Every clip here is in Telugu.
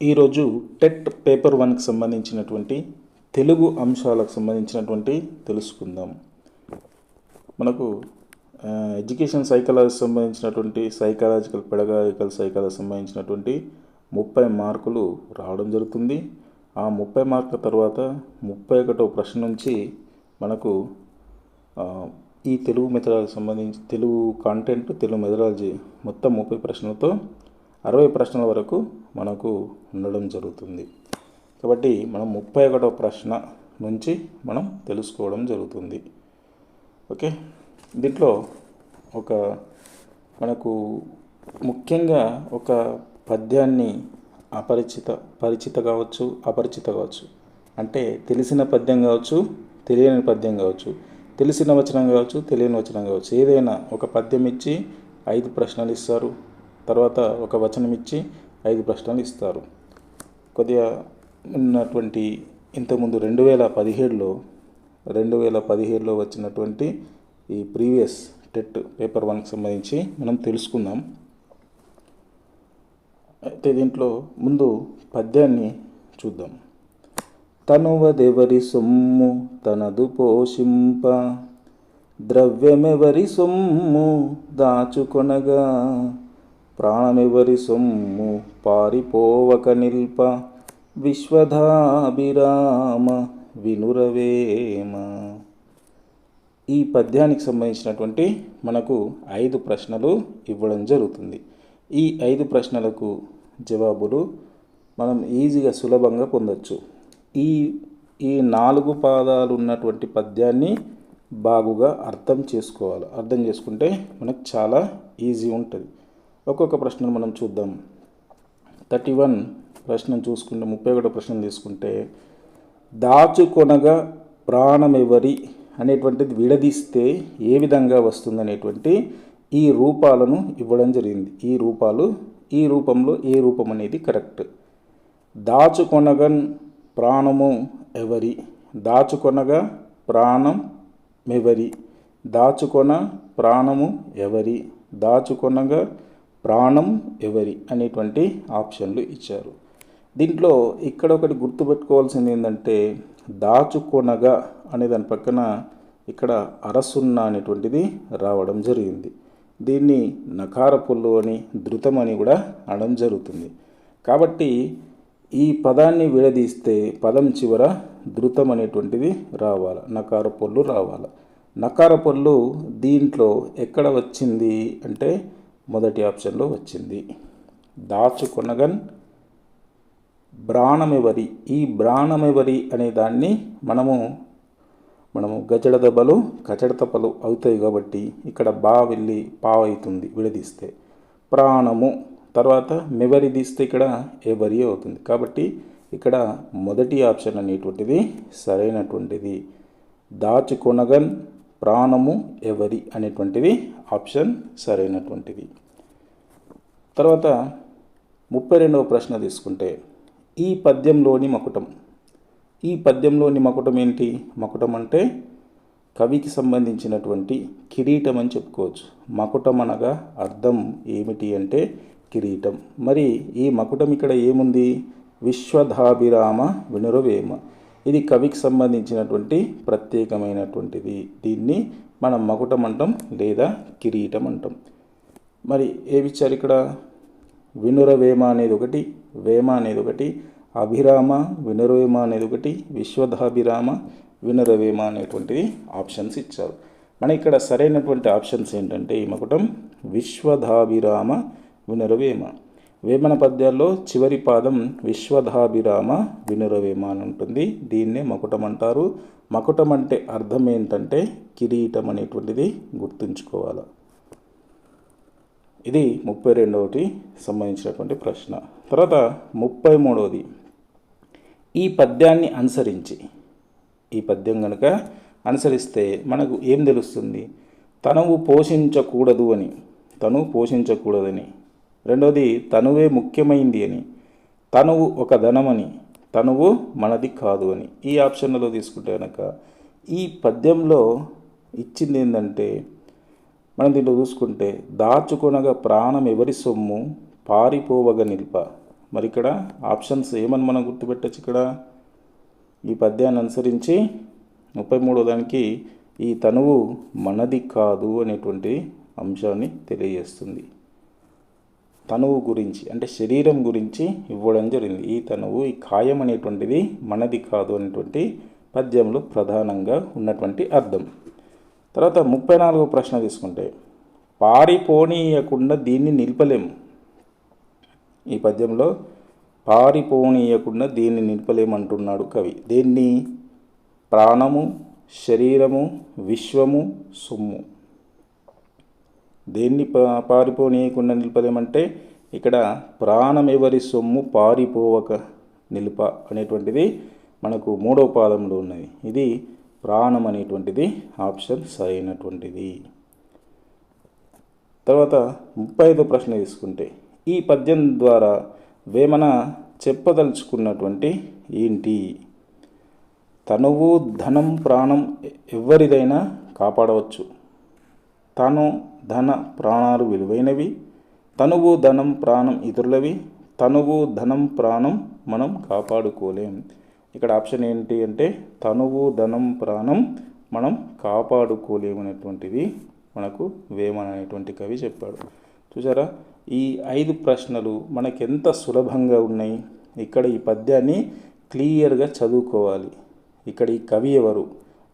ఈరోజు టెట్ పేపర్ 1కి సంబంధించినటువంటి తెలుగు అంశాలకు సంబంధించినటువంటి తెలుసుకుందాం. మనకు ఎడ్యుకేషన్ సైకాలజీకి సంబంధించినటువంటి సైకాలజికల్ పెడగాగికల్ సైకాలజీ సంబంధించినటువంటి 30 మార్కులు రావడం జరుగుతుంది. ఆ 30 మార్కుల తర్వాత 31వ ప్రశ్న నుంచి మనకు ఈ తెలుగు మెథడాలజీకి సంబంధించి తెలుగు కాంటెంట్, తెలుగు మెథడాలజీ మొత్తం 30 ప్రశ్నలతో 60 ప్రశ్నల వరకు మనకు ఉండడం జరుగుతుంది. కాబట్టి మనం 31వ ప్రశ్న నుంచి మనం తెలుసుకోవడం జరుగుతుంది. ఓకే, దీంట్లో మనకు ముఖ్యంగా ఒక పద్యాన్ని పరిచిత కావచ్చు, అపరిచిత కావచ్చు, అంటే తెలిసిన పద్యం కావచ్చు, తెలియని పద్యం కావచ్చు, తెలిసిన వచనం కావచ్చు, తెలియని వచనం కావచ్చు, ఏదైనా ఒక పద్యం ఇచ్చి 5 ప్రశ్నలు ఇస్తారు. తర్వాత ఒక వచనం ఇచ్చి 5 ప్రశ్నలు ఇస్తారు. కొద్దిగా ఉన్నటువంటి ఇంతకుముందు 2017లో వచ్చినటువంటి ఈ ప్రీవియస్ టెట్ పేపర్ 1కి సంబంధించి మనం తెలుసుకుందాం. అయితే దీంట్లో ముందు పద్యాన్ని చూద్దాం. తనువదెవరి సొమ్ము తనదు పోషింప, ద్రవ్యమెవరి సొమ్ము దాచుకొనగా, ప్రాణమెవరి సొమ్ము పారిపోవక నిల్ప, విశ్వధాభిరామ వినురవేమ. ఈ పద్యానికి సంబంధించినటువంటి మనకు 5 ప్రశ్నలు ఇవ్వడం జరుగుతుంది. ఈ 5 ప్రశ్నలకు జవాబులు మనం ఈజీగా సులభంగా పొందొచ్చు. ఈ 4 పాదాలు ఉన్నటువంటి పద్యాన్ని బాగుగా అర్థం చేసుకోవాలి. అర్థం చేసుకుంటే మనకు చాలా ఈజీ ఉంటుంది. ఒక్కొక్క ప్రశ్నను మనం చూద్దాం. 31 ప్రశ్న చూసుకుంటే, 31 ప్రశ్న తీసుకుంటే, దాచుకొనగా ప్రాణమెవరి అనేటువంటిది విడదీస్తే ఏ విధంగా వస్తుంది అనేటువంటి ఈ రూపాలను ఇవ్వడం జరిగింది. ఈ రూపంలో ఏ రూపం అనేది కరెక్ట్? దాచుకొనగా ప్రాణము ఎవరి, దాచుకొనగా ప్రాణం మెవరి, దాచుకొన ప్రాణము ఎవరి, దాచుకొనగా ప్రాణం ఎవరి అనేటువంటి ఆప్షన్లు ఇచ్చారు. దీంట్లో ఇక్కడ ఒకటి గుర్తుపెట్టుకోవాల్సింది ఏంటంటే, దాచుకొనగా అనే దాని పక్కన ఇక్కడ అరసున్న అనేటువంటిది రావడం జరిగింది. దీన్ని నకార పొల్లు అని, ధృతం అని కూడా అనడం జరుగుతుంది. కాబట్టి ఈ పదాన్ని విడదీస్తే పదం చివర ధృతం అనేటువంటిది రావాలి, నకార పొల్లు రావాలి. నకార పొల్లు దీంట్లో ఎక్కడ వచ్చింది అంటే మొదటి ఆప్షన్లో వచ్చింది. దాచుకొనగన్ బ్రాణమెవరి, ఈ బ్రాణమెవరి అనే దాన్ని మనము గజడ దెబ్బలు కచడ తప్పలు అవుతాయి కాబట్టి ఇక్కడ బా వెళ్ళి పావు అవుతుంది విడదీస్తే. ప్రాణము తర్వాత మెవరి తీస్తే ఇక్కడ ఎవరి అవుతుంది. కాబట్టి ఇక్కడ మొదటి ఆప్షన్ అనేటువంటిది సరైనటువంటిది. దాచుకొనగన్ ప్రాణము ఎవరి అనేటువంటిది ఆప్షన్ సరైనటువంటిది. తర్వాత 32వ ప్రశ్న తీసుకుంటే, ఈ పద్యంలోని మకుటం. ఈ పద్యంలోని మకుటం ఏంటి? మకుటం అంటే కవికి సంబంధించినటువంటి కిరీటం అని చెప్పుకోవచ్చు. మకుటం అనగా అర్థం ఏమిటి అంటే కిరీటం. మరి ఈ మకుటం ఇక్కడ ఏముంది? విశ్వధాభిరామ వినురవేమ. ఇది కవికి సంబంధించినటువంటి ప్రత్యేకమైనటువంటిది. దీన్ని మనం మకుటం అంటాం లేదా కిరీటం అంటాం. మరి ఏవిచ్చారు ఇక్కడ? వినురవేమ అనేది ఒకటి, వేమ అనేది ఒకటి, అభిరామ వినురవేమ అనేది ఒకటి, విశ్వధాభిరామ వినురవేమ అనేటువంటిది ఆప్షన్స్ ఇచ్చారు. మన ఇక్కడ సరైనటువంటి ఆప్షన్స్ ఏంటంటే ఈ మకుటం విశ్వధాభిరామ వినురవేమ. వేమన పద్యాల్లో చివరి పాదం విశ్వధాభిరామ వినురవేమ అని ఉంటుంది. దీన్నే మకుటం అంటారు. మకుటం అంటే అర్థం ఏంటంటే కిరీటం అనేటువంటిది గుర్తుంచుకోవాలి. ఇది 32వ సంబంధించినటువంటి ప్రశ్న. తర్వాత 33వది, ఈ పద్యాన్ని అనుసరించి, ఈ పద్యం కనుక అనుసరిస్తే మనకు ఏం తెలుస్తుంది? తనువు పోషించకూడదని, రెండవది తనువే ముఖ్యమైంది అని, తనువు ఒక ధనమని, తనువు మనది కాదు అని. ఈ ఆప్షన్లలో తీసుకుంటే కనుక ఈ పద్యంలో ఇచ్చింది ఏంటంటే, మనం దీంట్లో చూసుకుంటే, దాచుకొనగా ప్రాణం ఎవరి సొమ్ము పారిపోవగ నిల్ప, మరి ఇక్కడ ఆప్షన్స్ ఏమని మనం గుర్తుపెట్టచ్చు? ఇక్కడ ఈ పద్యాన్ని అనుసరించి 33వ దానికి ఈ తనువు మనది కాదు అనేటువంటి అంశాన్ని తెలియజేస్తుంది. తనువు గురించి అంటే శరీరం గురించి ఇవ్వడం జరిగింది. ఈ తనువు, ఈ కాయం అనేటువంటిది మనది కాదు అనేటువంటి పద్యంలో ప్రధానంగా ఉన్నటువంటి అర్థం. తర్వాత 34వ ప్రశ్న తీసుకుంటే, పారిపోనీయకుండా దీన్ని నిలపలేము. ఈ పద్యంలో పారిపోనీయకుండా దీన్ని నిలపలేమంటున్నాడు కవి. దేన్ని? ప్రాణము, శరీరము, విశ్వము, సొమ్ము. దేన్ని పారిపోనీయకుండా నిలపలేమంటే ఇక్కడ ప్రాణం ఎవరి సొమ్ము పారిపోవక నిలుప అనేటువంటిది మనకు 3వ పాదంలో ఉన్నది. ఇది ప్రాణం అనేటువంటిది ఆప్షన్ సరైనటువంటిది. తర్వాత 35వ ప్రశ్న తీసుకుంటే, ఈ పద్యం ద్వారా వేమన చెప్పదలుచుకున్నటువంటి ఏంటి? తనువు, ధనం, ప్రాణం ఎవరిదైనా కాపాడవచ్చు. తను, ధన, ప్రాణాలు విలువైనవి. తనువు, ధనం, ప్రాణం ఇతరులవి. తనువు, ధనం, ప్రాణం మనం కాపాడుకోలేం. ఇక్కడ ఆప్షన్ ఏంటి అంటే తనువు, ధనం, ప్రాణం మనం కాపాడుకోలేమనేటువంటిది మనకు వేమన అనేటువంటి కవి చెప్పాడు. చూసారా, ఈ 5 ప్రశ్నలు మనకెంత సులభంగా ఉన్నాయి. ఇక్కడ ఈ పద్యాన్ని క్లియర్గా చదువుకోవాలి. ఇక్కడ ఈ కవి ఎవరు?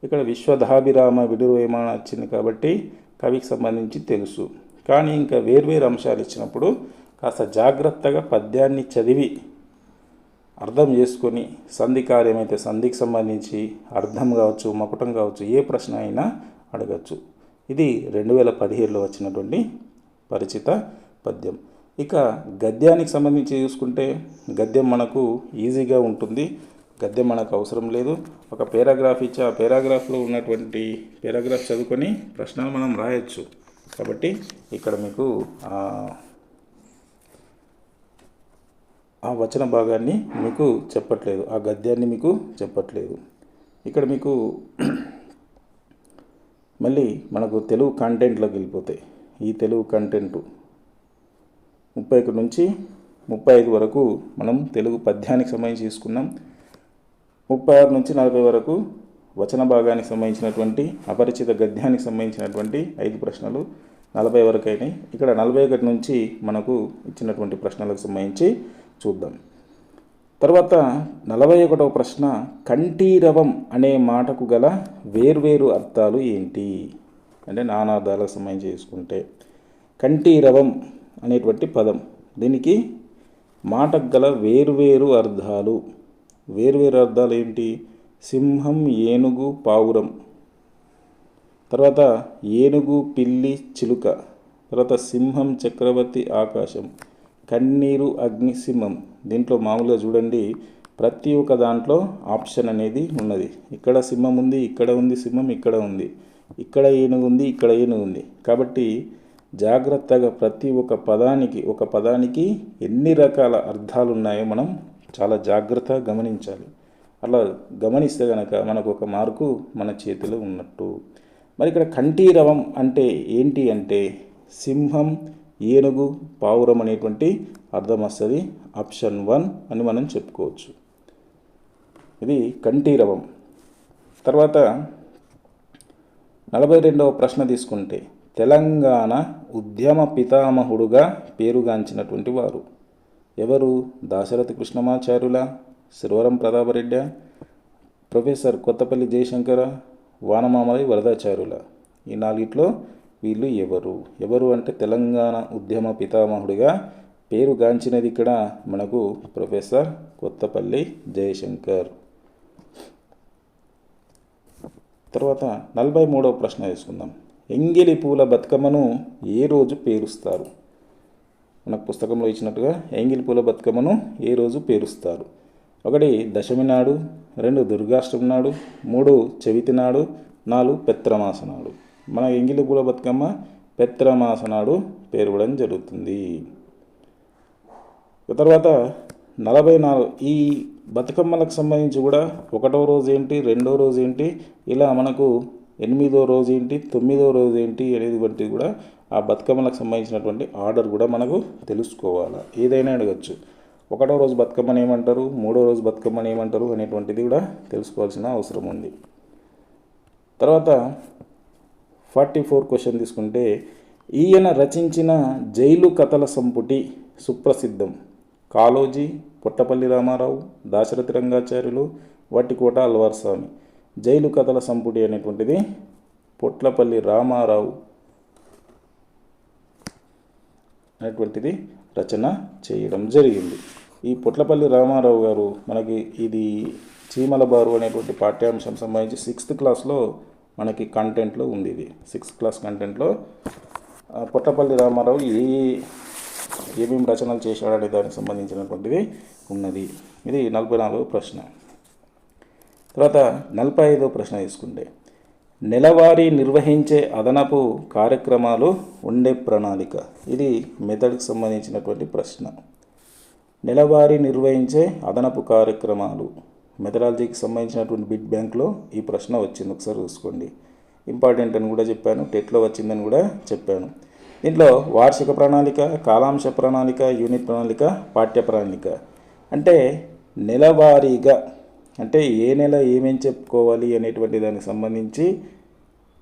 ఇక్కడ విశ్వదాభిరామ విడురు వేమన వచ్చింది కాబట్టి కవికి సంబంధించి తెలుసు. కానీ ఇంకా వేర్వేరు అంశాలు ఇచ్చినప్పుడు కాస్త జాగ్రత్తగా పద్యాన్ని చదివి అర్థం చేసుకొని సంధి కార్యమైతే సంధికి సంబంధించి అర్థం కావచ్చు, మకుటం కావచ్చు, ఏ ప్రశ్న అయినా అడగచ్చు. ఇది 2017లో వచ్చినటువంటి పరిచిత పద్యం. ఇక గద్యానికి సంబంధించి చూసుకుంటే గద్యం మనకు ఈజీగా ఉంటుంది. గద్యం మనకు అవసరం లేదు. ఒక పేరాగ్రాఫ్ ఇచ్చి ఆ పేరాగ్రాఫ్లో ఉన్నటువంటి పేరాగ్రాఫ్ చదువుకొని ప్రశ్నలు మనం రాయొచ్చు. కాబట్టి ఇక్కడ మీకు ఆ వచన భాగాన్ని మీకు చెప్పట్లేదు, ఆ గద్యాన్ని మీకు చెప్పట్లేదు. ఇక్కడ మీకు మళ్ళీ మనకు తెలుగు కంటెంట్లోకి వెళ్ళిపోతాయి. ఈ తెలుగు కంటెంట్ 31 నుంచి 35 వరకు మనం తెలుగు పద్యానికి సంబంధించి తీసుకున్నాం. 36 నుంచి 40 వరకు వచన భాగానికి సంబంధించినటువంటి అపరిచిత గద్యానికి సంబంధించినటువంటి 5 ప్రశ్నలు 40 వరకు అయినాయి. ఇక్కడ 41 నుంచి మనకు ఇచ్చినటువంటి ప్రశ్నలకు సంబంధించి చూద్దాం. తర్వాత 41వ ప్రశ్న, కంఠీరవం అనే మాటకు గల వేర్వేరు అర్థాలు ఏంటి అంటే నానార్థాలకు సంబంధించి చేసుకుంటే కంఠీరవం అనేటువంటి పదం, దీనికి మాటకు గల వేర్వేరు అర్థాలు. వేర్వేరు అర్థాలు ఏంటి? సింహం, ఏనుగు, పావురం. తర్వాత ఏనుగు, పిల్లి, చిలుక. తర్వాత సింహం, చక్రవర్తి, ఆకాశం. కన్నీరు, అగ్ని, సింహం. దీంట్లో మామూలుగా చూడండి, ప్రతి ఒక్క దాంట్లో ఆప్షన్ అనేది ఉన్నది. ఇక్కడ సింహం ఉంది, ఇక్కడ ఉంది సింహం, ఇక్కడ ఉంది, ఇక్కడ ఏనుగు ఉంది, ఇక్కడ ఏనుగు ఉంది. కాబట్టి జాగ్రత్తగా ప్రతి ఒక్క పదానికి ఎన్ని రకాల అర్థాలు ఉన్నాయో మనం చాలా జాగ్రత్తగా గమనించాలి. అలా గమనిస్తే కనుక మనకు ఒక మార్కు మన చేతిలో ఉన్నట్టు. మరి ఇక్కడ కంఠీరవం అంటే ఏంటి అంటే సింహం, ఏనుగు, పావురం అనేటువంటి అర్థం వస్తుంది. ఆప్షన్ 1 అని మనం చెప్పుకోవచ్చు. ఇది కంఠీరవం. తర్వాత 42వ ప్రశ్న తీసుకుంటే తెలంగాణ ఉద్యమ పితామహుడుగా పేరుగాంచినటువంటి వారు ఎవరు? దాశరథి కృష్ణమాచార్యుల, సురవరం ప్రతాపరెడ్డి, ప్రొఫెసర్ కొత్తపల్లి జయశంకర, వానమామలై వరదాచార్యుల. ఈ 4ట్లో వీళ్ళు ఎవరు అంటే తెలంగాణ ఉద్యమ పితామహుడిగా పేరుగాంచినది ఇక్కడ మనకు ప్రొఫెసర్ కొత్తపల్లి జయశంకర్. తర్వాత 43వ ప్రశ్న తీసుకుందాం. ఎంగిలి పూల బతుకమ్మను ఏ రోజు పేరుస్తారు? మనకు పుస్తకంలో ఇచ్చినట్టుగా ఎంగిలి పూల బతుకమ్మను ఏ రోజు పేరుస్తారు? 1 దశమి నాడు, 2 దుర్గాష్టమి నాడు, 3 చవితి నాడు, 4 పెత్రమాస నాడు. మన ఎంగిలి పూల బతుకమ్మ పెత్రమాస నాడు పేరువడం జరుగుతుంది. తర్వాత 44 ఈ బతుకమ్మలకు సంబంధించి కూడా 1వ రోజు ఏంటి, 2వ రోజు ఏంటి, ఇలా మనకు 8వ రోజు ఏంటి, 9వ రోజు ఏంటి అనేది కూడా ఆ బతుకమ్మలకు సంబంధించినటువంటి ఆర్డర్ కూడా మనకు తెలుసుకోవాలి. ఏదైనా అడగచ్చు. ఒకటో రోజు బతుకమ్మని ఏమంటారు, మూడో రోజు బతుకమ్మని ఏమంటారు అనేటువంటిది కూడా తెలుసుకోవాల్సిన అవసరం ఉంది. తర్వాత 44 క్వశ్చన్ తీసుకుంటే, ఈయన రచించిన జైలు కథల సంపుటి సుప్రసిద్ధం. కాళోజీ, పుట్టపల్లి రామారావు, దాశరథి రంగాచార్యులు, వట్టికోట అల్వార్స్వామి. జైలు కథల సంపుటి అనేటువంటిది పుట్లపల్లి రామారావు అనేటువంటిది రచన చేయడం జరిగింది. ఈ పుట్లపల్లి రామారావు గారు మనకి ఇది చీమల బారు అనేటువంటి పాఠ్యాంశం సంబంధించి 6th క్లాస్లో మనకి కంటెంట్లో ఉంది. ఇది 6th క్లాస్ కంటెంట్లో పుట్లపల్లి రామారావు ఏమేమి రచనలు చేశాడనే దానికి సంబంధించినటువంటిది ఉన్నది. ఇది 44వ ప్రశ్న. తర్వాత 45వ ప్రశ్న తీసుకుంటే, నెలవారీ నిర్వహించే అదనపు కార్యక్రమాలు ఉండే ప్రణాళిక. ఇది మెథడ్కి సంబంధించినటువంటి ప్రశ్న. నెలవారీ నిర్వహించే అదనపు కార్యక్రమాలు మెథడాలజీకి సంబంధించినటువంటి బిట్ బ్యాంక్లో ఈ ప్రశ్న వచ్చింది. ఒకసారి చూసుకోండి. ఇంపార్టెంట్ అని కూడా చెప్పాను, టెట్లో వచ్చిందని కూడా చెప్పాను. దీంట్లో వార్షిక ప్రణాళిక, కాలాంశ ప్రణాళిక, యూనిట్ ప్రణాళిక, పాఠ్య ప్రణాళిక. అంటే నెలవారీగా అంటే ఏ నెల ఏమేం చెప్పుకోవాలి అనేటువంటి దానికి సంబంధించి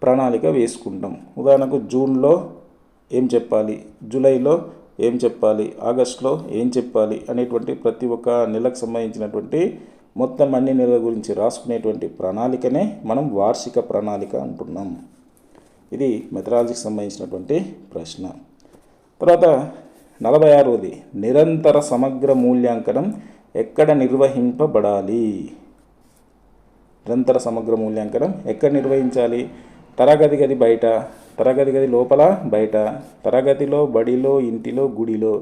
ప్రణాళిక వేసుకుంటాం. ఉదాహరణకు జూన్లో ఏం చెప్పాలి, జూలైలో ఏం చెప్పాలి, ఆగస్టులో ఏం చెప్పాలి అనేటువంటి ప్రతి ఒక్క నెలకు సంబంధించినటువంటి మొత్తం అన్ని నెలల గురించి రాసుకునేటువంటి ప్రణాళికనే మనం వార్షిక ప్రణాళిక అంటున్నాం. ఇది మెథడాలజీకి సంబంధించినటువంటి ప్రశ్న. తర్వాత 46వది, నిరంతర సమగ్ర మూల్యాంకనం ఎక్కడ నిర్వహింపబడాలి. నిరంతర సమగ్ర మూల్యాంకనం ఎక్కడ నిర్వహించాలి? తరగతి గది బయట, తరగతి గది లోపల బయట, తరగతిలో, బడిలో, ఇంటిలో, గుడిలో,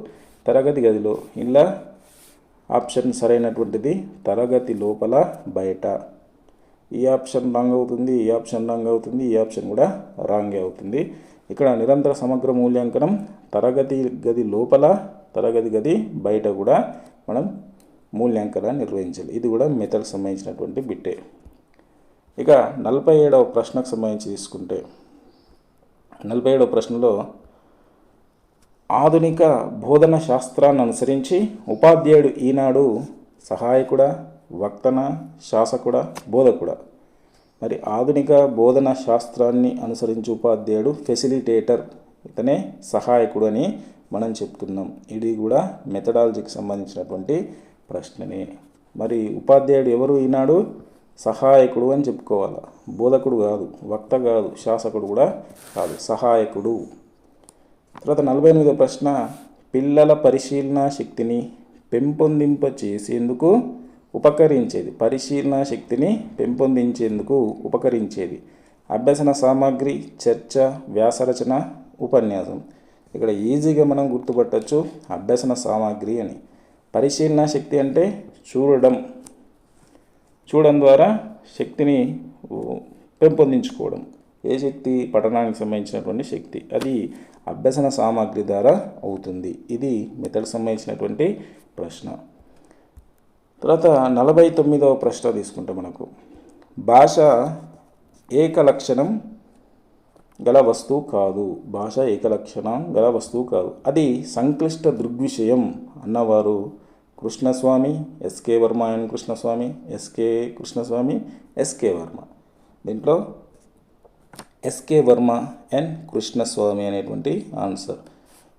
తరగతి గదిలో. ఇలా ఆప్షన్ సరైనటువంటిది తరగతి లోపల బయట. ఈ ఆప్షన్ రాంగ్ అవుతుంది, ఈ ఆప్షన్ రాంగ్ అవుతుంది, ఈ ఆప్షన్ కూడా రాంగే అవుతుంది. ఇక్కడ నిరంతర సమగ్ర మూల్యాంకనం తరగతి గది లోపల, తరగతి గది బయట కూడా మనం మూల్యాంకనాన్ని నిర్వహించాలి. ఇది కూడా మెథడ్కి సంబంధించినటువంటి బిట్టే. ఇక 47వ ప్రశ్నకు సంబంధించి తీసుకుంటే, 47వ ప్రశ్నలో ఆధునిక బోధన శాస్త్రాన్ని అనుసరించి ఉపాధ్యాయుడు ఈనాడు సహాయకుడా, వక్తన, శాసకుడా, బోధకుడా? మరి ఆధునిక బోధన శాస్త్రాన్ని అనుసరించి ఉపాధ్యాయుడు ఫెసిలిటేటర్, ఇతనే సహాయకుడు అని మనం చెప్తున్నాం. ఇది కూడా మెథడాలజీకి సంబంధించినటువంటి ప్రశ్ననే. మరి ఉపాధ్యాయుడు ఎవరు ఈనాడు? సహాయకుడు అని చెప్పుకోవాలి, బోధకుడు కాదు, వక్త కాదు, శాసకుడు కూడా కాదు, సహాయకుడు. తర్వాత 48వ ప్రశ్న, పిల్లల పరిశీలన శక్తిని పెంపొందింపచేసేందుకు ఉపకరించేది. పరిశీలన శక్తిని పెంపొందించేందుకు ఉపకరించేది అభ్యసన సామాగ్రి, చర్చ, వ్యాసరచన, ఉపన్యాసం. ఇక్కడ ఈజీగా మనం గుర్తుపట్టచ్చు అభ్యసన సామాగ్రి అని. పరిశీలన శక్తి అంటే చూడడం ద్వారా శక్తిని పెంపొందించుకోవడం. ఏ శక్తి? పఠనానికి సంబంధించినటువంటి శక్తి. అది అభ్యసన సామాగ్రి ద్వారా అవుతుంది. ఇది మెథడ్ సంబంధించినటువంటి ప్రశ్న. తర్వాత 49వ ప్రశ్న తీసుకుంటే మనకు, భాష ఏకలక్షణం గల వస్తువు కాదు. భాష ఏకలక్షణం గల వస్తువు కాదు, అది సంక్లిష్ట దృగ్విషయం అన్నవారు Krishnaswami, S K Varma and Krishnaswami, S K Varma. దీంట్లో ఎస్కే వర్మ అండ్ కృష్ణస్వామి అనేటువంటి ఆన్సర్.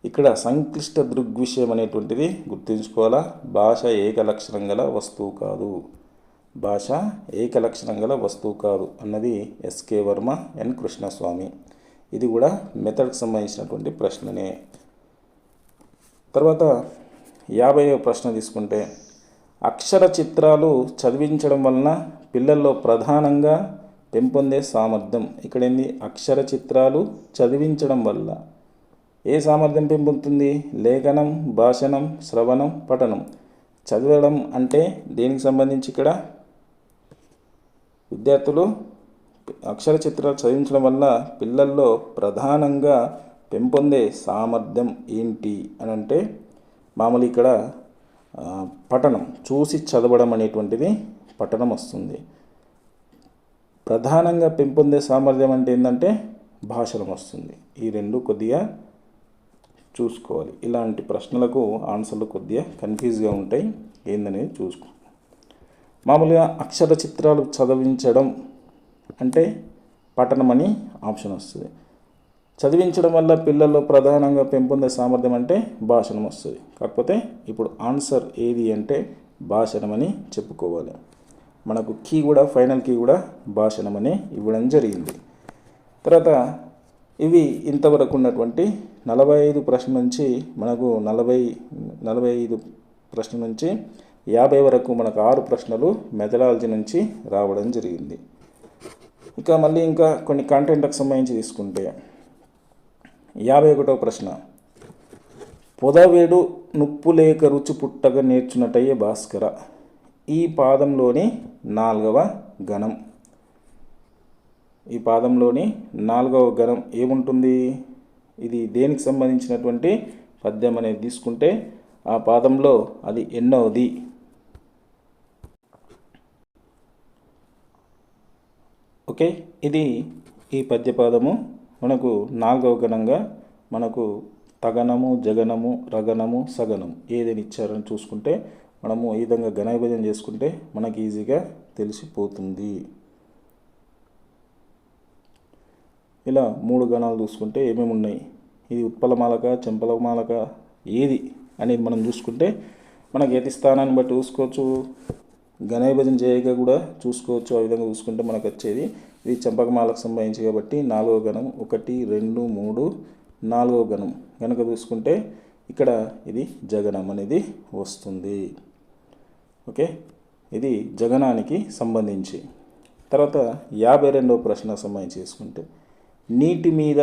ఇక్కడ సంక్లిష్ట దృగ్విషయం అనేటువంటిది గుర్తుంచుకోవాలా. భాష ఏకలక్షణం గల వస్తువు కాదు, భాష ఏకలక్షణం గల వస్తువు కాదు అన్నది ఎస్కే వర్మ అండ్ కృష్ణస్వామి. ఇది కూడా మెథడ్కి సంబంధించినటువంటి ప్రశ్ననే. తర్వాత 50వ ప్రశ్న తీసుకుంటే, అక్షర చిత్రాలు చదివించడం వలన పిల్లల్లో ప్రధానంగా పెంపొందే సామర్థ్యం. ఇక్కడ ఏంది? అక్షర చిత్రాలు చదివించడం వల్ల ఏ సామర్థ్యం పెంపొందుతుంది? లేఖనం, భాషణం, శ్రవణం, పఠనం. చదవడం అంటే దేనికి సంబంధించి? ఇక్కడ విద్యార్థులు అక్షర చిత్రాలు చదివించడం వల్ల పిల్లల్లో ప్రధానంగా పెంపొందే సామర్థ్యం ఏంటి అని అంటే, మామూలు ఇక్కడ పఠనం, చూసి చదవడం అనేటువంటిది పఠనం వస్తుంది. ప్రధానంగా పెంపొందే సామర్థ్యం అంటే ఏంటంటే భాషణం వస్తుంది. ఈ రెండు కొద్దిగా చూసుకోవాలి. ఇలాంటి ప్రశ్నలకు ఆన్సర్లు కొద్దిగా కన్ఫ్యూజ్గా ఉంటాయి, ఏందనేది చూసుకో. మామూలుగా అక్షర చిత్రాలు చదివించడం అంటే పఠనం అని ఆప్షన్ వస్తుంది. చదివించడం వల్ల పిల్లల్లో ప్రధానంగా పెంపొందే సామర్థ్యం అంటే భాషణం వస్తుంది. కాకపోతే ఇప్పుడు ఆన్సర్ ఏది అంటే భాషణం అని చెప్పుకోవాలి. మనకు కీ కూడా ఫైనల్ కీ కూడా భాషణం అని ఇవ్వడం జరిగింది. తర్వాత ఇవి ఇంతవరకు ఉన్నటువంటి 45 ప్రశ్న నుంచి మనకు 45 ప్రశ్న నుంచి 50 వరకు మనకు 6 ప్రశ్నలు మెథడాలజీ నుంచి రావడం జరిగింది. ఇక మళ్ళీ ఇంకా కొన్ని కంటెంట్కి సంబంధించి తీసుకుంటే 51వ ప్రశ్న, పొదవేడు నుప్పు లేక రుచి పుట్టగా నేర్చునటయ్యే భాస్కర, ఈ పాదంలోని 4వ గణం. ఈ పాదంలోని 4వ గణం ఏముంటుంది? ఇది దేనికి సంబంధించినటువంటి పద్యం అనేది తీసుకుంటే ఆ పాదంలో అది ఎన్నోది? ఓకే, ఇది ఈ పద్యపాదము మనకు 4వ గణంగా మనకు తగనము, జగనము, రగనము, సగనము ఏదైనా ఇచ్చారని చూసుకుంటే మనము ఈ విధంగా గణ విభజన చేసుకుంటే మనకి ఈజీగా తెలిసిపోతుంది. ఇలా 3 గణాలు చూసుకుంటే ఏమేమి ఉన్నాయి, ఇది ఉత్పలమాలక, చెంపలమాలక ఏది అనేది మనం చూసుకుంటే మనకి ఏది స్థానాన్ని బట్టి చూసుకోవచ్చు, గణ విభజన చేయక కూడా చూసుకోవచ్చు. ఆ విధంగా చూసుకుంటే మనకు వచ్చేది ఇది చంపకమాలకు సంబంధించి కాబట్టి 4వ గణం 1, 2, 3 4వ గణం కనుక చూసుకుంటే ఇక్కడ ఇది జగనం అనేది వస్తుంది. ఓకే, ఇది జగనానికి సంబంధించి. తర్వాత 52వ ప్రశ్న సంబంధించి చేసుకుంటే, నీటి మీద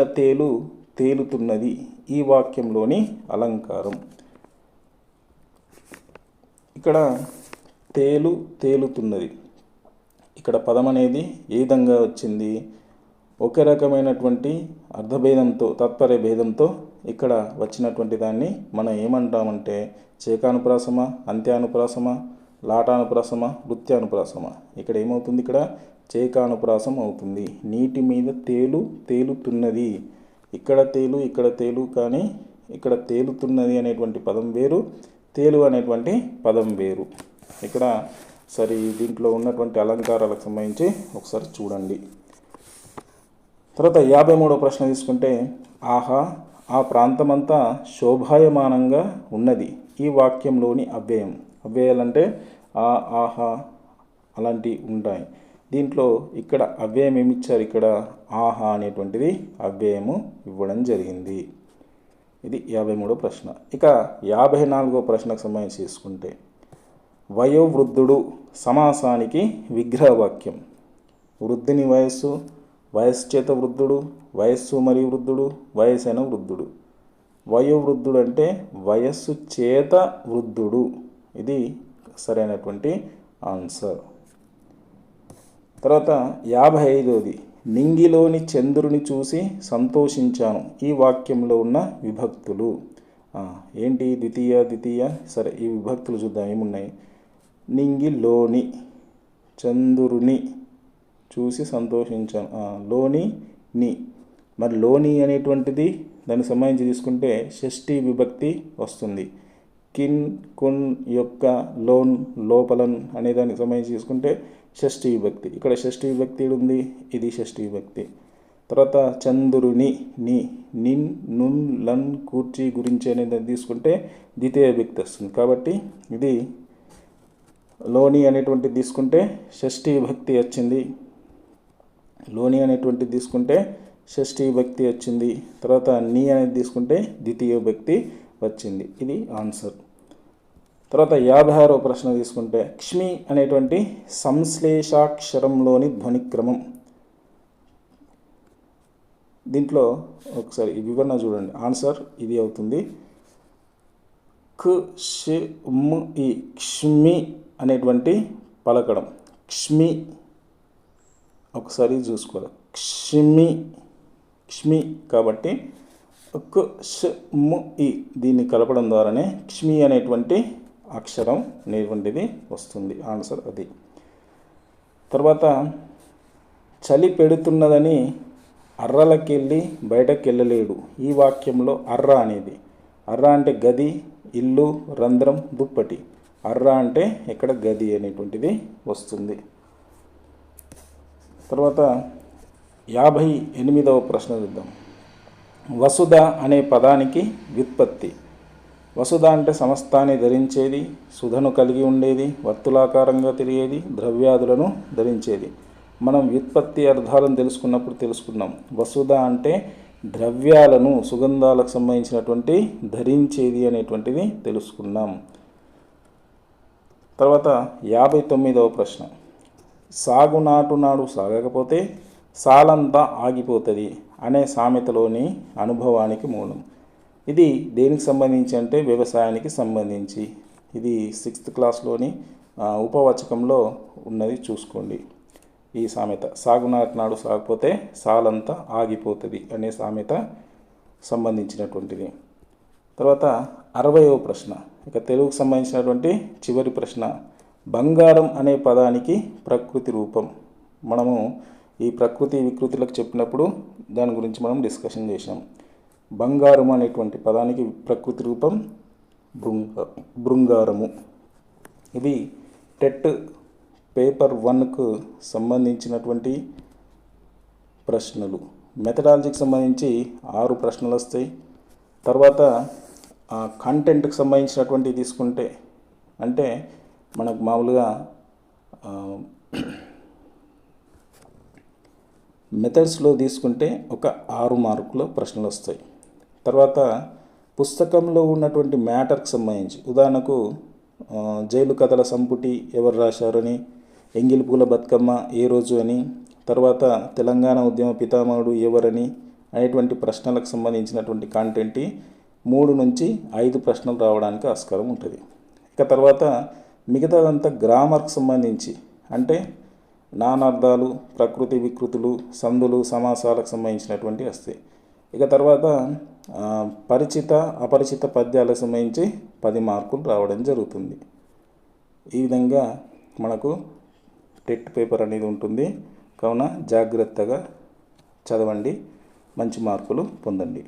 తేలుతున్నది ఈ వాక్యంలోని అలంకారం. ఇక్కడ తేలుతున్నది, ఇక్కడ పదం అనేది ఏ విధంగా వచ్చింది? ఒకే రకమైనటువంటి అర్థభేదంతో, తాత్పర్య భేదంతో ఇక్కడ వచ్చినటువంటి దాన్ని మనం ఏమంటామంటే చేకానుప్రాసమ, అంత్యానుప్రాసమ, లాటానుప్రాసమ, వృత్యానుప్రాసమ. ఇక్కడ ఏమవుతుంది? ఇక్కడ చేకానుప్రాసం అవుతుంది. నీటి మీద తేలుతున్నది, ఇక్కడ తేలు కానీ ఇక్కడ తేలుతున్నది అనేటువంటి పదం వేరు, తేలు అనేటువంటి పదం వేరు. ఇక్కడ సరే దీంట్లో ఉన్నటువంటి అలంకారాలకు సంబంధించి ఒకసారి చూడండి. తర్వాత 53వ ప్రశ్న తీసుకుంటే, ఆహా ఆ ప్రాంతమంతా శోభాయమానంగా ఉన్నది ఈ వాక్యంలోని అవ్యయం. అవ్యయాలంటే ఆ, ఆహా అలాంటివి ఉంటాయి. దీంట్లో ఇక్కడ అవ్యయం ఏమి ఇచ్చారు? ఇక్కడ ఆహా అనేటువంటిది అవ్యయము ఇవ్వడం జరిగింది. ఇది 53వ ప్రశ్న. ఇక 54వ ప్రశ్నకు సంబంధించి తీసుకుంటే, వయోవృద్ధుడు సమాసానికి విగ్రహవాక్యం. వృద్ధుని వయస్సు, వయస్సు చేత వృద్ధుడు, వయస్సు మరియు వృద్ధుడు, వయసైన వృద్ధుడు. వయోవృద్ధుడు అంటే వయస్సు చేత వృద్ధుడు. ఇది సరైనటువంటి ఆన్సర్. తర్వాత 55వది, నింగిలోని చంద్రుని చూసి సంతోషించాను ఈ వాక్యంలో ఉన్న విభక్తులు ఏంటి? ద్వితీయ. సరే ఈ విభక్తులు చూద్దాం ఏమున్నాయి. నింగిలోని చంద్రుని చూసి సంతోషించాను, లోని ని. మరి లోని అనేటువంటిది దానికి సంబంధించి తీసుకుంటే షష్ఠీ విభక్తి వస్తుంది. కిన్, కున్, యొక్క, లోన్, లోపలన్ అనే దానికి సంబంధించి తీసుకుంటే షష్ఠీ విభక్తి. ఇక్కడ షష్ఠీ విభక్తి ఉంది, ఇది షష్ఠీ విభక్తి. తర్వాత చంద్రుని, ని, నిన్, నున్, లన్, కూర్చి, గురించి అనేది తీసుకుంటే ద్వితీయ విభక్తి వస్తుంది. కాబట్టి ఇది లోని అనేటువంటిది తీసుకుంటే షష్ఠీ విభక్తి వచ్చింది. లోని అనేటువంటిది తీసుకుంటే షష్ఠీ విభక్తి వచ్చింది. తర్వాత నీ అనేది తీసుకుంటే ద్వితీయ విభక్తి వచ్చింది. ఇది ఆన్సర్. తర్వాత 56వ ప్రశ్న తీసుకుంటే, క్ష్మి అనేటువంటి సంశ్లేషాక్షరంలోని ధ్వనిక్రమం. దీంట్లో ఒకసారి ఈ వివరణ చూడండి. ఆన్సర్ ఇది అవుతుంది. ఈ క్ష్మి అనేటువంటి పలకడం. క్ష్మి ఒకసారి చూసుకోవాలి. క్ష్మి కాబట్టి ఈ దీన్ని కలపడం ద్వారానే క్ష్మి అనేటువంటి అక్షరం అనేటువంటిది వస్తుంది. ఆన్సర్ అది. తర్వాత చలి పెడుతున్నదని అర్రలకెళ్ళి బయటకు వెళ్ళలేడు ఈ వాక్యంలో అర్ర అనేది అర్ర అంటే గది, ఇల్లు, రంధ్రం, దుప్పటి. అర్ర అంటే ఇక్కడ గది అనేటువంటిది వస్తుంది. తర్వాత 58వ ప్రశ్న చూద్దాం. వసుధ అనే పదానికి వ్యుత్పత్తి. వసుధ అంటే సమస్తాన్ని ధరించేది, సుధను కలిగి ఉండేది, వర్తులాకారంగా తిరిగేది, ద్రవ్యాదులను ధరించేది. మనం వ్యుత్పత్తి అర్థాలను తెలుసుకున్నాం. వసుధ అంటే ద్రవ్యాలను, సుగంధాలకు సంబంధించినటువంటి ధరించేది అనేటువంటిది తెలుసుకున్నాం. తర్వాత 59వ ప్రశ్న. సాగునాటు నాడు సాగకపోతే సాలంతా ఆగిపోతుంది అనే సామెతలోని అనుభవానికి మూలం. ఇది దేనికి సంబంధించి అంటే వ్యవసాయానికి సంబంధించి. ఇది 6th క్లాస్లోని ఉపవాచకంలో ఉన్నది, చూసుకోండి. ఈ సామెత సాగునాటు నాడు సాగకపోతే సాలంతా ఆగిపోతుంది అనే సామెత సంబంధించినటువంటిది. తర్వాత 60వ ప్రశ్న, ఇక తెలుగుకు సంబంధించినటువంటి చివరి ప్రశ్న. బంగారం అనే పదానికి ప్రకృతి రూపం. మనము ఈ ప్రకృతి వికృతులకు చెప్పినప్పుడు దాని గురించి మనం డిస్కషన్ చేసాం. బంగారం అనేటువంటి పదానికి ప్రకృతి రూపం బృంగారము. ఇది టెట్ పేపర్ 1కు సంబంధించినటువంటి ప్రశ్నలు. మెథడాలజీకి సంబంధించి 6 ప్రశ్నలు వస్తాయి. తర్వాత కంటెంట్కి సంబంధించినటువంటి తీసుకుంటే అంటే మనకు మామూలుగా మెథడ్స్లో తీసుకుంటే ఒక 6 మార్కుల ప్రశ్నలు వస్తాయి. తర్వాత పుస్తకంలో ఉన్నటువంటి మ్యాటర్కి సంబంధించి, ఉదాహరణకు జైలు కథల సంపుటి ఎవరు రాశారని, ఎంగిలి పూల బతుకమ్మ ఏ రోజు అని, తర్వాత తెలంగాణ ఉద్యమ పితామహుడు ఎవరని అనేటువంటి ప్రశ్నలకు సంబంధించినటువంటి కంటెంట్ 3 నుంచి 5 ప్రశ్నలు రావడానికి ఆస్కారం ఉంటుంది. ఇక తర్వాత మిగతాదంతా గ్రామర్కి సంబంధించి అంటే నానార్థాలు, ప్రకృతి వికృతులు, సందులు, సమాసాలకు సంబంధించినటువంటి వస్తాయి. ఇక తర్వాత పరిచిత అపరిచిత పద్యాలకు సంబంధించి 10 మార్కులు రావడం జరుగుతుంది. ఈ విధంగా మనకు టెట్ పేపర్ అనేది ఉంటుంది. కావున జాగ్రత్తగా చదవండి, మంచి మార్కులు పొందండి.